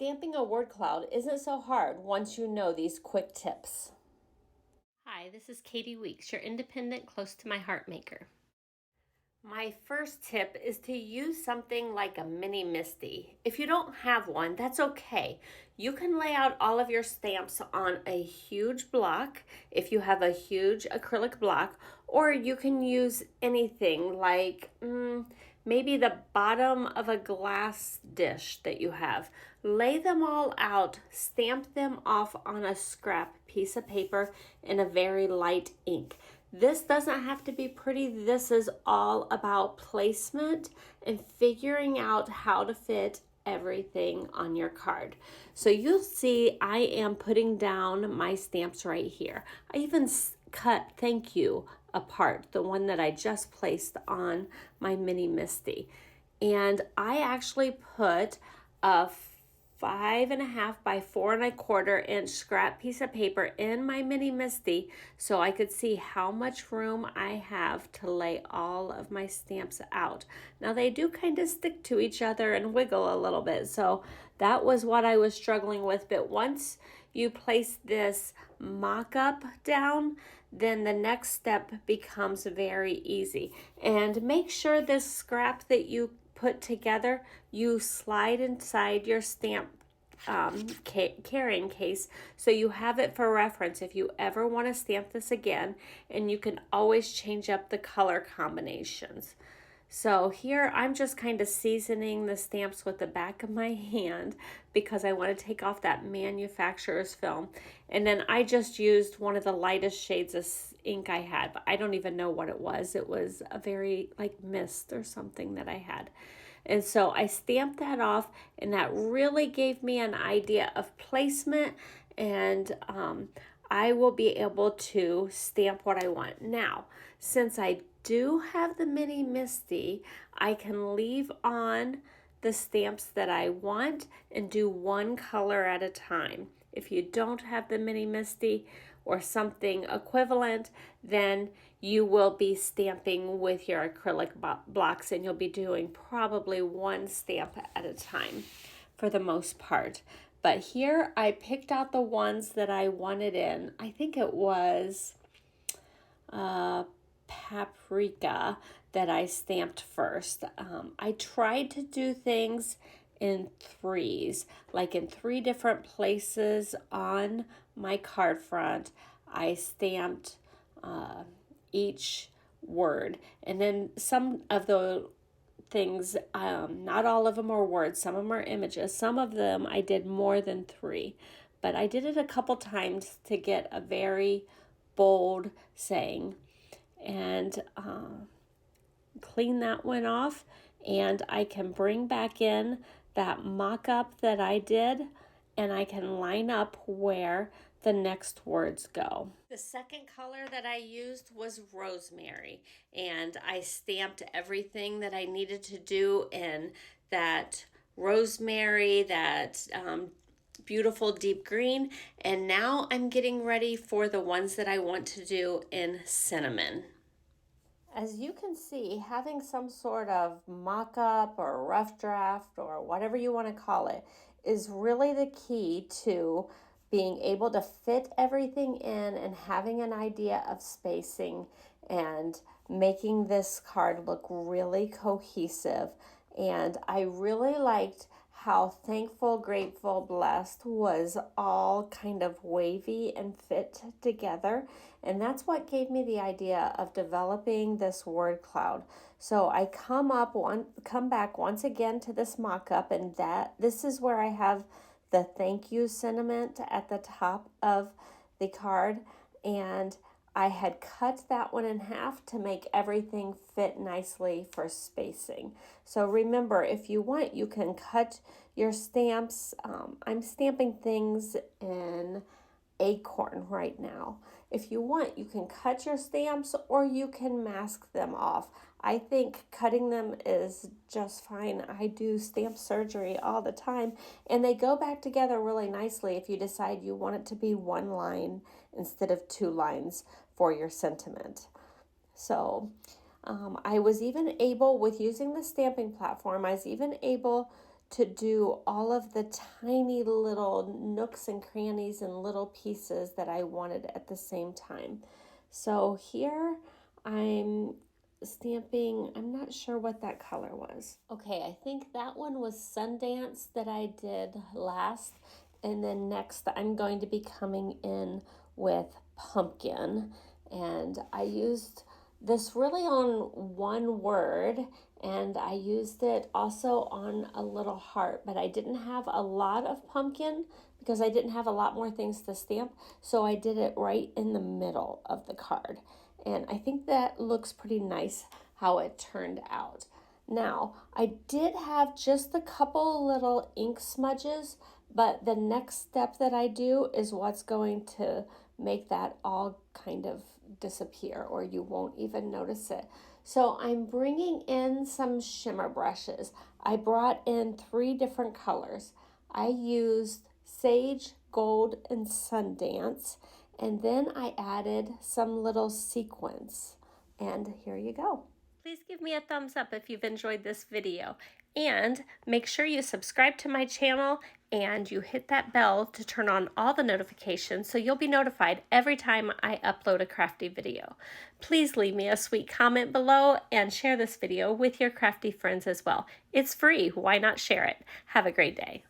Stamping a word cloud isn't so hard once you know these quick tips. Hi, this is Katie Weeks, your independent, close to my heart maker. My first tip is to use something like a Mini Misti. If you don't have one, that's okay. You can lay out all of your stamps on a huge block if you have a huge acrylic block, or you can use anything like maybe the bottom of a glass dish that you have. Lay them all out, stamp them off on a scrap piece of paper in a very light ink. This doesn't have to be pretty. This is all about placement and figuring out how to fit everything on your card. So you'll see I am putting down my stamps right here. I even cut thank you apart, the one that I just placed on my Mini Misti. And I actually put a 5.5 by 4.25 inch scrap piece of in my Mini Misti so I could see how much room I have to lay all of my stamps out. Now they do kind of stick to each other and wiggle a little bit, so that was what I was struggling with. But once you place this mock-up down, then the next step becomes very easy. And make sure this scrap that you put together, you slide inside your stamp carrying case so you have it for reference if you ever want to stamp this again, and you can always change up the color combinations. So here I'm just kind of seasoning the stamps with the back of my hand because I want to take off that manufacturer's film. And then I just used one of the lightest shades of ink I had, but I don't even know what it was. It was a very like mist or something that I had. And so I stamped that off, and that really gave me an idea of placement, and I will be able to stamp what I want. Now, since I do have the Mini Misti, I can leave on the stamps that I want and do one color at a time. If you don't have the Mini Misti or something equivalent, then you will be stamping with your acrylic blocks, and you'll be doing probably one stamp at a time for the most part. But here I picked out the ones that I wanted in. I think it was Paprika that I stamped first. I tried to do things in threes, like in 3 different places on my card front. I stamped each word, and then some of the things, not all of them are words, some of them are images, some of them I did more than 3, but I did it a couple times to get a very bold saying. And clean that one off, and I can bring back in that mock-up that I did, and I can line up where the next words go. The second color that I used was Rosemary, and I stamped everything that I needed to do in that rosemary, that beautiful deep green, and now I'm getting ready for the ones that I want to do in cinnamon. As you can see, having some sort of mock-up or rough draft or whatever you want to call it is really the key to being able to fit everything in and having an idea of spacing and making this card look really cohesive. And I really liked how thankful, grateful, blessed was all kind of wavy and fit together. And that's what gave me the idea of developing this word cloud. So I come back once again to this mock-up, and this is where I have the thank you sentiment at the top of the card, and I had cut that one in half to make everything fit nicely for spacing. So remember, if you want, you can cut your stamps. I'm stamping things in Acorn right now. If you want, you can cut your stamps or you can mask them off. I think cutting them is just fine. I do stamp surgery all the time, and they go back together really nicely if you decide you want it to be one line instead of 2 lines for your sentiment. So I was even able, with using the stamping platform, I was even able to do all of the tiny little nooks and crannies and little pieces that I wanted at the same time. So here I'm stamping, I'm not sure what that color was. Okay, I think that one was Sundance that I did last. And then next I'm going to be coming in with pumpkin. And I used this really on one word, and I used it also on a little heart, but I didn't have a lot of pumpkin because I didn't have a lot more things to stamp, so I did it right in the middle of the card. And I think that looks pretty nice how it turned out. Now, I did have just a couple little ink smudges, but the next step that I do is what's going to make that all kind of disappear, or you won't even notice it. So I'm bringing in some shimmer brushes. I brought in 3 different colors. I used Sage, Gold, and Sundance, and then I added some little sequins. And here you go. Please give me a thumbs up if you've enjoyed this video, and make sure you subscribe to my channel and you hit that bell to turn on all the notifications so you'll be notified every time I upload a crafty video. Please leave me a sweet comment below and share this video with your crafty friends as well. It's free, why not share it? Have a great day.